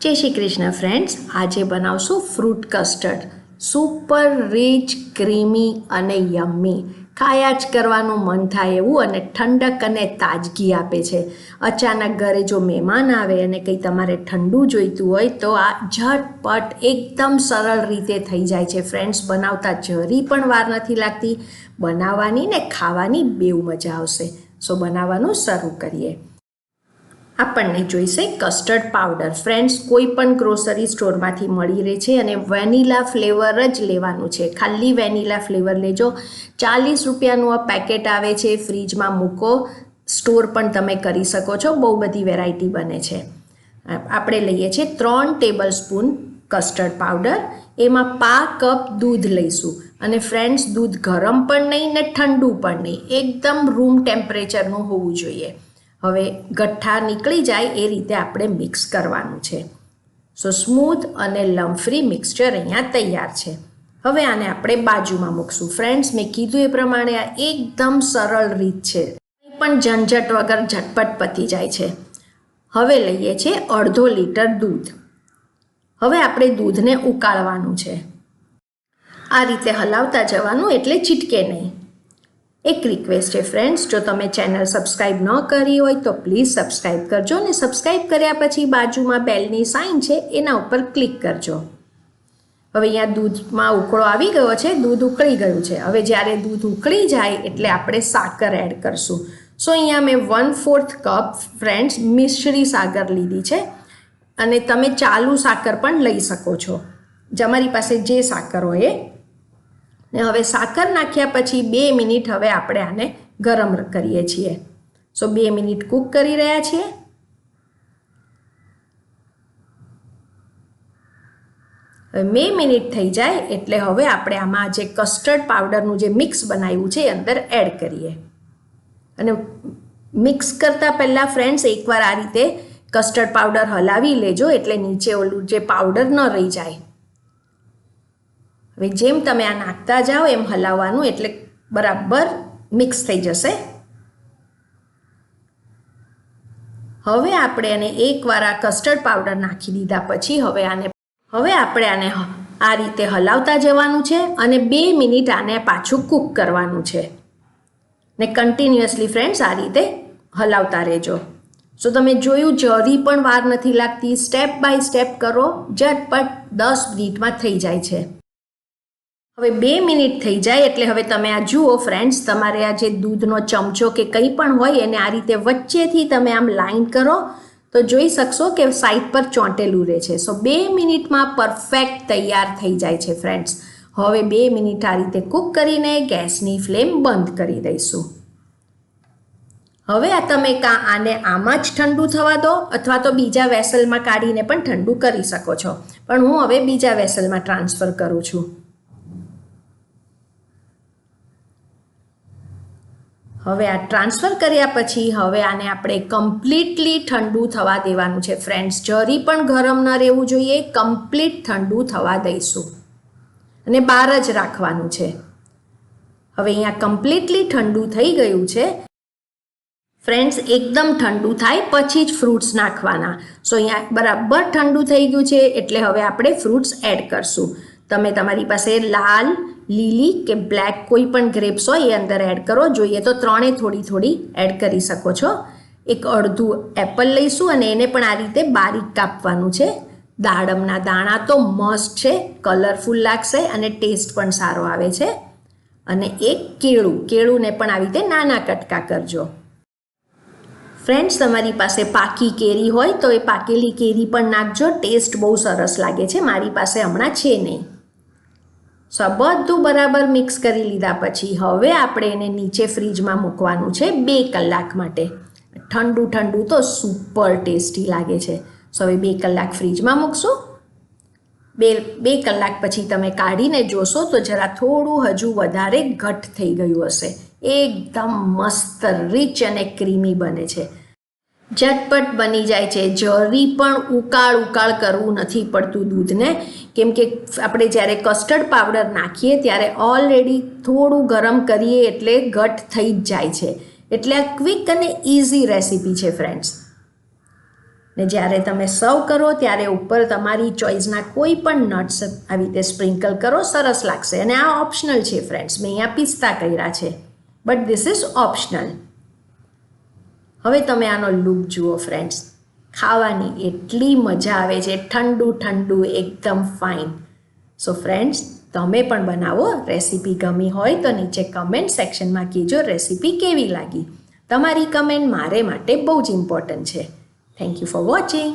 જય શ્રી કૃષ્ણ ફ્રેન્ડ્સ, આજે બનાવશું fruit custard. Super rich, creamy અને યમ્મી. ખાયા જ કરવાનું મન થાય એવું અને ઠંડક અને તાજગી આપે છે. અચાનક ઘરે જો મહેમાન આવે અને કંઈ તમારે ઠંડુ જોઈતું હોય તો આ ઝટપટ એકદમ સરળ રીતે થઈ જાય છે ફ્રેન્ડ્સ. બનાવતા જરી પણ વાર નથી લાગતી. બનાવવાની ને ખાવાની બેઉ મજા આવશે. સો બનાવવાનું શરૂ કરીએ. આપણને જોઈશે કસ્ટર્ડ પાવડર. ફ્રેન્ડ્સ, કોઈ પણ ગ્રોસરી સ્ટોરમાંથી મળી રહે છે અને વેનીલા ફ્લેવર જ લેવાનું છે. ખાલી વેનીલા ફ્લેવર લેજો. 40 રૂપિયાનું આ પેકેટ આવે છે. ફ્રીજમાં મૂકો, સ્ટોર પણ તમે કરી શકો છો. બહુ બધી વેરાયટી બને છે. આપણે લઈએ છીએ 3 ટેબલ સ્પૂન કસ્ટર્ડ પાવડર. એમાં 5 કપ દૂધ લઈશું. અને ફ્રેન્ડ્સ, દૂધ ગરમ પણ નહીં ને ઠંડુ પણ નહીં, એકદમ રૂમ ટેમ્પરેચરનું હોવું જોઈએ. હવે ગઠ્ઠા નીકળી જાય એ રીતે આપણે મિક્સ કરવાનું છે. સો સ્મૂથ અને લમ્પ ફ્રી મિક્સચર અહીંયા તૈયાર છે. હવે આને આપણે બાજુમાં મૂકશું. ફ્રેન્ડ્સ, મેં કીધું એ પ્રમાણે આ એકદમ સરળ રીત છે. કંઈ પણ ઝંઝટ વગર ઝટપટ પતી જાય છે. હવે લઈએ છીએ 1/2 લીટર દૂધ. હવે આપણે દૂધને ઉકાળવાનું છે. આ રીતે હલાવતા જવાનું એટલે ચીટકે નહીં. એક રિક્વેસ્ટ છે ફ્રેન્ડ્સ, જો તમે ચેનલ સબસ્ક્રાઈબ ન કરી હોય તો પ્લીઝ સબસ્ક્રાઈબ કરજો અને સબસ્ક્રાઈબ કર્યા પછી બાજુમાં બેલની સાઇન છે એના ઉપર ક્લિક કરજો. હવે અહીંયા દૂધમાં ઉકળો આવી ગયો છે, દૂધ ઉકળી ગયું છે. હવે જ્યારે દૂધ ઉકળી જાય એટલે આપણે સાકર એડ કરશું. સો અહીંયા મેં 1/4 કપ ફ્રેન્ડ્સ મિશ્રી સાકર લીધી છે અને તમે ચાલુ સાકર પણ લઈ શકો છો, તમારી પાસે જે સાકર હોય એ. ને હવે સાકર નાખ્યા પછી 2 મિનિટ હવે આપણે આને ગરમ કરીએ છીએ. સો 2 મિનિટ કૂક કરી રહ્યા છીએ. હવે 2 મિનિટ થઈ જાય એટલે હવે આપણે આમાં જે કસ્ટર્ડ પાવડરનું જે મિક્સ બનાવ્યું છે એ અંદર એડ કરીએ. અને મિક્સ કરતાં પહેલાં ફ્રેન્ડ્સ એકવાર આ રીતે કસ્ટર્ડ પાવડર હલાવી લેજો એટલે નીચે ઓલું જે પાવડર ન રહી જાય. હવે જેમ તમે આ નાખતા જાઓ એમ હલાવવાનું એટલે બરાબર મિક્સ થઈ જશે. હવે આપણે આને એકવાર આ કસ્ટર્ડ પાવડર નાખી દીધા પછી હવે આપણે આને આ રીતે હલાવતા જવાનું છે અને 2 મિનિટ આને પાછું કૂક કરવાનું છે. ને કન્ટિન્યુઅસલી ફ્રેન્ડ્સ આ રીતે હલાવતા રહેજો. સો તમે જોયું, જરી પણ વાર નથી લાગતી. સ્ટેપ બાય સ્ટેપ કરો, ઝટપટ 10 મિનિટમાં થઈ જાય છે. હવે 2 મિનિટ થઈ જાય એટલે હવે તમે આ જુઓ ફ્રેન્ડ્સ, તમારે આ જે દૂધનો ચમચો કે કંઈ પણ હોય એને આ રીતે વચ્ચેથી તમે આમ લાઈન કરો તો જોઈ શકશો કે સાઈડ પર ચોંટેલું રહે છે. સો 2 મિનિટમાં પરફેક્ટ તૈયાર થઈ જાય છે ફ્રેન્ડ્સ. હવે 2 મિનિટ આ રીતે કૂક કરીને ગેસની ફ્લેમ બંધ કરી દઈશું. હવે આ તમે આને આમાં જ ઠંડુ થવા દો અથવા તો બીજા વેસલમાં કાઢીને પણ ઠંડુ કરી શકો છો, પણ હું હવે બીજા વેસલમાં ટ્રાન્સફર કરું છું. હવે આ ટ્રાન્સફર કર્યા પછી હવે આને આપણે કમ્પ્લીટલી ઠંડુ થવા દેવાનું છે ફ્રેન્ડ્સ. જરી પણ ગરમ ન રહેવું જોઈએ, કમ્પ્લીટ ઠંડુ થવા દઈશું અને બહાર જ રાખવાનું છે. હવે અહીંયા કમ્પ્લીટલી ઠંડુ થઈ ગયું છે ફ્રેન્ડ્સ. એકદમ ઠંડુ થાય પછી જ ફ્રૂટ્સ નાખવાના. સો અહીંયા બરાબર ઠંડુ થઈ ગયું છે એટલે હવે આપણે ફ્રૂટ્સ એડ કરશું. તમે તમારી પાસે લાલ, લીલી કે બ્લેક કોઈ પણ ગ્રેપ્સ હોય એ અંદર એડ કરો. જોઈએ તો 3 થોડી થોડી એડ કરી શકો છો. એક અડધું એપલ લઈશું અને એને પણ આ રીતે બારીક કાપવાનું છે. દાડમના દાણા તો મસ્ટ છે, કલરફુલ લાગશે અને ટેસ્ટ પણ સારો આવે છે. અને એક કેળુંને પણ આવી રીતે નાના કટકા કરજો. ફ્રેન્ડ્સ, તમારી પાસે પાકી કેરી હોય તો એ પાકેલી કેરી પણ નાખજો, ટેસ્ટ બહુ સરસ લાગે છે. મારી પાસે હમણાં છે નહીં. સો આ બધું બરાબર મિક્સ કરી લીધા પછી હવે આપણે એને નીચે ફ્રીજમાં મૂકવાનું છે 2 કલાક માટે. ઠંડુ તો સુપર ટેસ્ટી લાગે છે. સો હવે 2 કલાક ફ્રીજમાં મૂકશું. 2 કલાક પછી તમે કાઢીને જોશો તો જરા થોડું હજુ વધારે ઘટ્ટ થઈ ગયું હશે. એકદમ મસ્ત રીચ અને ક્રીમી બને છે. ઝટપટ બની જાય છે. જરી પણ ઉકાળ કરવું નથી પડતું દૂધને, કેમ કે આપણે જ્યારે કસ્ટર્ડ પાવડર નાખીએ ત્યારે ઓલરેડી થોડું ગરમ કરીએ એટલે ઘટ થઈ જ જાય છે. એટલે આ ક્વિક અને ઇઝી રેસીપી છે ફ્રેન્ડ્સ. ને જ્યારે તમે સર્વ કરો ત્યારે ઉપર તમારી ચોઈસના કોઈ પણ નટ્સ આવી રીતે સ્પ્રિંકલ કરો, સરસ લાગશે. અને આ ઓપ્શનલ છે ફ્રેન્ડ્સ, મેં અહીંયા પિસ્તા કર્યા છે, બટ ધીસ ઇઝ ઓપ્શનલ. હવે તમે આનો લુક જુઓ ફ્રેન્ડ્સ, ખાવાની એટલી મજા આવે છે, ઠંડુ ઠંડુ એકદમ ફાઇન. સો ફ્રેન્ડ્સ, તમે પણ બનાવો. રેસીપી ગમી હોય તો નીચે કમેન્ટ સેક્શનમાં કહેજો રેસીપી કેવી લાગી. તમારી કમેન્ટ મારે માટે બહુ જ ઇમ્પોર્ટન્ટ છે. Thank you for watching.